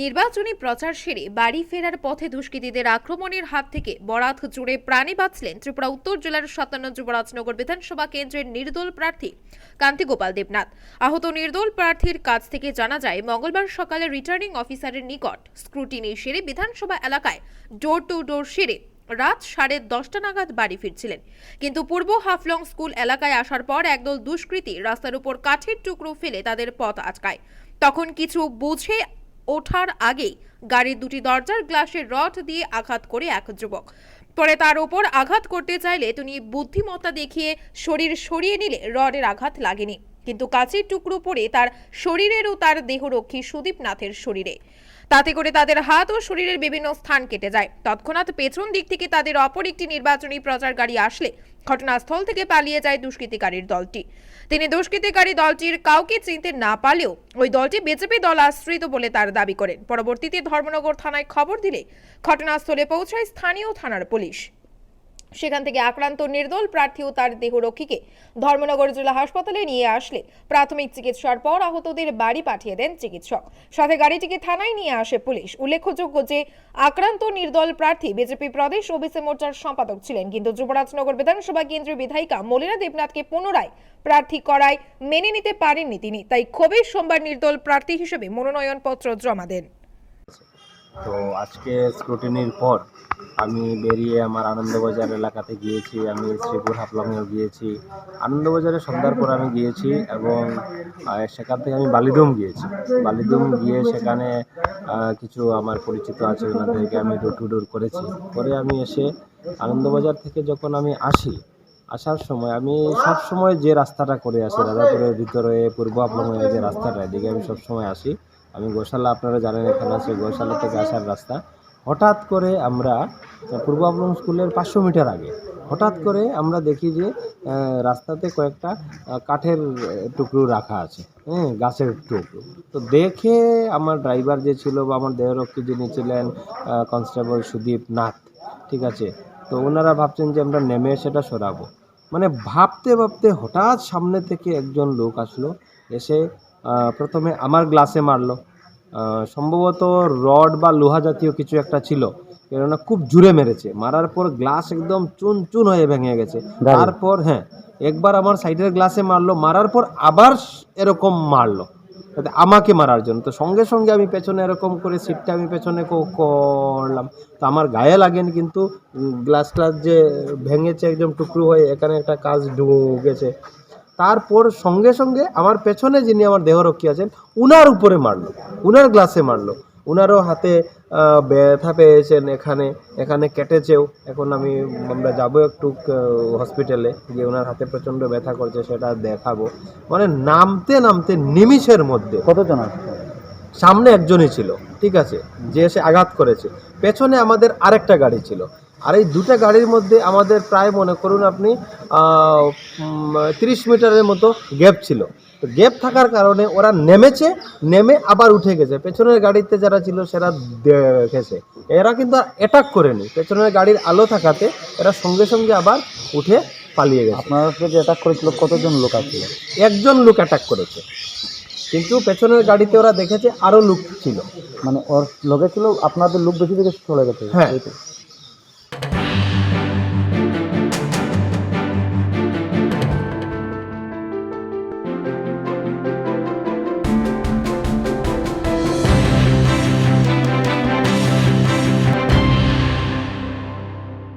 নির্বাচনী প্রচার সেরে বাড়ি ফেরার পথে দুষ্কৃতীদের আক্রমণের হাত থেকে বরাত জুড়ে প্রাণে বাঁচলেন ত্রিপুরা উত্তর জেলার 57 যুবরাজনগর বিধানসভা কেন্দ্রের নির্দল প্রার্থী কান্তিগোপাল দেবনাথ। আহত নির্দল প্রার্থীর কাছ থেকে জানা যায়, মঙ্গলবার সকালে রিটার্নিং অফিসারের নিকট স্ক্রুটিনি সেরে বিধানসভা এলাকায় ডোর টু ডোর সেরে রাত 10:30 নাগাদ বাড়ি ফিরছিলেন। কিন্তু পূর্ব হাফলং স্কুল এলাকায় আসার পর একদল দুষ্কৃতী রাস্তার উপর কাঠের টুকরো ফেলে তাদের পথ আটকায়। তখন কিছু বুঝে ওঠার আগেই গাড়ির দুটি দরজার গ্লাসের রড দিয়ে আঘাত করে এক যুবক। পরে তার উপর আঘাত করতে চাইলে তিনি বুদ্ধিমত্তা দেখিয়ে শরীর সরিয়ে নিলে রডের আঘাত লাগেনি, কিন্তু কাচের টুকরো পড়ে তার শরীরের ও তার দেহরক্ষী সুদীপ নাথের শরীরে। তাতে করে তাদের হাত ও শরীরের বিভিন্ন স্থান কেটে যায়। তৎক্ষণাৎ পেছন দিক থেকে তাদের অপর একটি নির্বাচনী প্রচার গাড়ি আসলে ঘটনাস্থল থেকে পালিয়ে যায় দুষ্কৃতিকারীর দলটি। তিনি দুষ্কৃতিকারী দলটির কাউকে চিনতে না পারলেও ওই দলটি বিজেপি দল আশ্রিত বলে তার দাবি করেন। পরবর্তীতে ধর্মনগর থানায় খবর দিলে ঘটনাস্থলে পৌঁছায় স্থানীয় থানার পুলিশ। সেখান থেকে আক্রান্ত নির্দল প্রার্থী ও তার দেহরক্ষীকে ধর্মনগর জেলা হাসপাতালে নিয়ে আসলে প্রাথমিক চিকিৎসার পর আহতদের বাড়ি পাঠিয়ে দেন চিকিৎসক। সাথে গাড়িটিকে থানায় নিয়ে আসে পুলিশ। উল্লেখযোগ্য যে আক্রান্ত নির্দল প্রার্থী বিজেপি প্রদেশ ওবিসি মোর্চার সম্পাদক ছিলেন, কিন্তু যুবরাজনগর বিধানসভা কেন্দ্রের বিধায়িকা মলিনা দেবনাথকে পুনরায় প্রার্থী করায় মেনে নিতে পারেননি তিনি। তাই ক্ষোভে সোমবার নির্দল প্রার্থী হিসেবে মনোনয়নপত্র জমা দেন। তো আজকে স্ক্রুটিনির পর আমি বেরিয়ে আমার আনন্দবাজার এলাকাতে গিয়েছি, আমি শ্রীপুর হাফলংয়েও গিয়েছি, আনন্দবাজারে সন্ধ্যার পর আমি গিয়েছি এবং সেখান থেকে আমি বালিদুম গিয়েছি। বালিদুম গিয়ে সেখানে কিছু আমার পরিচিত আছে, ওনাদেরকে আমি ডোর টু ডোর করেছি। পরে আমি এসে আনন্দবাজার থেকে যখন আমি আসার সময় আমি সব সময় যে রাস্তাটা করে আসি, রাজাপুরের ভিতরে পূর্ব হাফলংয়ের যে রাস্তাটা, এদিকে আমি সবসময় আসি। আমি গোশালা, আপনারা জানেন এখানে আছে, গোশালা থেকে আসার রাস্তা। হঠাৎ করে আমরা পূর্ব হাফলং স্কুলের 500 মিটার আগে হঠাৎ করে আমরা দেখি যে রাস্তাতে কয়েকটা কাঠের টুকরো রাখা আছে, গাছের টুকরো। তো দেখে আমার ড্রাইভার যে ছিল বা আমার দেহরক্ষী যিনি ছিলেন কনস্টেবল সুদীপ নাথ, ঠিক আছে, তো ওনারা ভাবছেন যে আমরা নেমে সেটা সরাবো। মানে ভাবতে ভাবতে হঠাৎ সামনে থেকে একজন লোক আসলো, এসে প্রথমে আমার গ্লাসে মারলো। সম্ভবত রড বা লোহা জাতীয় কিছু একটা ছিল, কেননা খুব জোরে মেরেছে। মারার পর গ্লাস একদম চুন চুন হয়ে ভেঙে গেছে। তারপর একবার আমার সাইডের গ্লাসে মারলো, মারার পর আবার এরকম মারলো আমাকে মারার জন্য। তো সঙ্গে সঙ্গে আমি পেছনে এরকম করে সিটটা আমি পেছনে করলাম, তো আমার গায়ে লাগেনি, কিন্তু গ্লাস যে ভেঙেছে একদম টুকরো হয়ে এখানে একটা কাজ ঢুকেছে। তারপর সঙ্গে সঙ্গে আমার পেছনে যিনি আমার দেহরক্ষী আছেন উনার উপরে মারলো, উনার গ্লাসে মারলো। উনারও হাতে ব্যথা পেয়েছেন, এখানে কেটেছেও। এখন আমরা যাবো একটু হসপিটালে গিয়ে, ওনার হাতে প্রচণ্ড ব্যথা করছে, সেটা দেখাবো। মানে নামতে নিমিষের মধ্যে কতজন আছে? সামনে একজনই ছিল, ঠিক আছে, যে এসে আঘাত করেছে। পেছনে আমাদের আরেকটা গাড়ি ছিল, আর এই দুটা গাড়ির মধ্যে আমাদের প্রায় মনে করুন আপনি 30 মিটারের মতো গ্যাপ ছিল। তো গ্যাপ থাকার কারণে ওরা নেমে আবার উঠে গেছে। পেছনের গাড়িতে যারা ছিল সেরা দেখেছে, এরা কিন্তু আর অ্যাটাক করেনি। পেছনের গাড়ির আলো থাকাতে এরা সঙ্গে সঙ্গে আবার উঠে পালিয়ে গেছে। আপনাদেরকে যে অ্যাটাক করেছিল কতজন লোক আছে? একজন লোক অ্যাটাক করেছে, কিন্তু পেছনের গাড়িতে ওরা দেখেছে আরও লোক ছিল। মানে ওর লোকে ছিল, আপনাদের লোক বেশি দেখে চলে গেছে। হ্যাঁ,